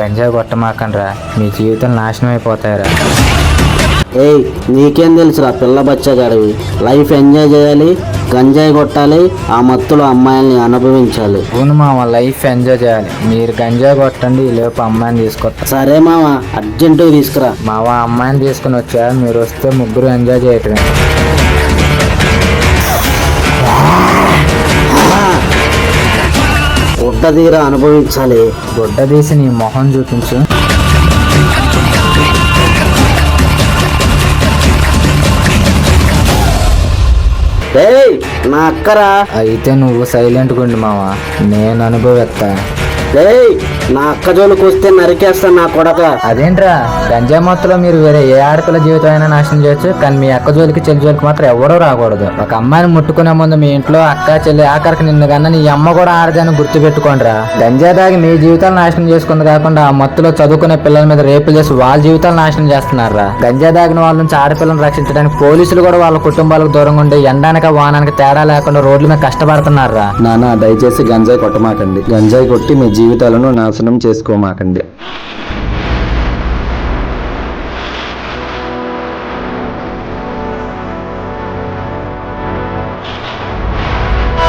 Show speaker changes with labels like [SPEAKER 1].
[SPEAKER 1] గంజాయి కొట్టమాకండ్రా, మీ జీవితం నాశనం అయిపోతాయిరా.
[SPEAKER 2] ఏయ్ నీకేం తెలుసురా పిల్ల బచ్చగాడివి. లైఫ్ ఎంజాయ్ చేయాలి, గంజాయి కొట్టాలి, ఆ మత్తులో అమ్మాయిల్ని అనుభవించాలి.
[SPEAKER 1] అవును మామ, లైఫ్ ఎంజాయ్ చేయాలి. మీరు గంజాయి కొట్టండి, ఈ లోపు అమ్మాయిని తీసుకొస్తా.
[SPEAKER 2] సరే మామ, అర్జెంటుగా తీసుకురా.
[SPEAKER 1] మావా అమ్మాయిని తీసుకుని వచ్చా, మీరు వస్తే ముగ్గురు ఎంజాయ్ చేయటమే.
[SPEAKER 2] గుడ్డ తీరా అనుభవించాలి.
[SPEAKER 1] గుడ్డ తీసి నీ మొహం చూపించు.
[SPEAKER 2] ఏయ్ నా అక్కరా.
[SPEAKER 1] అయితే నువ్వు సైలెంట్గా ఉండు మావా, నేను అనుభవిస్తా.
[SPEAKER 2] ఏయ్ నా అక్క జోలికి వస్తే నరికేస్తాను నా కొడక.
[SPEAKER 1] అదేంట్రా, గంజాయి మొత్తంలో మీరు వేరే ఏ ఆడపిల్ల జీవితం అయినా నాశనం చేయొచ్చు, కానీ మీ అక్క జోలికి చెల్లి జోలికి మాత్రం ఎవరూ రాకూడదు. ఒక అమ్మాయిని ముట్టుకునే ముందు మీ ఇంట్లో అక్క చెల్లి ఆఖరికి నిన్ను కన్నా నీ అమ్మ కూడా ఆడదాన్ని గుర్తు పెట్టుకోండిరా. గంజాయి తాగి మీ జీవితాలు నాశనం చేసుకుంది కాకుండా ఆ మత్తులో చదువుకునే పిల్లల మీద రేపులు చేసి వాళ్ళ జీవితాలు నాశనం చేస్తున్నారా. గంజాయి తాగిన వాళ్ళ నుంచి ఆడపిల్లను రక్షించడానికి పోలీసులు కూడా వాళ్ళ కుటుంబాలకు దూరంగా ఉండి ఎండానక వానానికి తేడా లేకుండా రోడ్ల మీద కష్టపడుతున్నారా.
[SPEAKER 2] నాన్న దయచేసి గంజాయి కొట్టమాకండి. గంజాయి కొట్టి మీ జీవితాలను నాశనం చేసుకోమాకండి.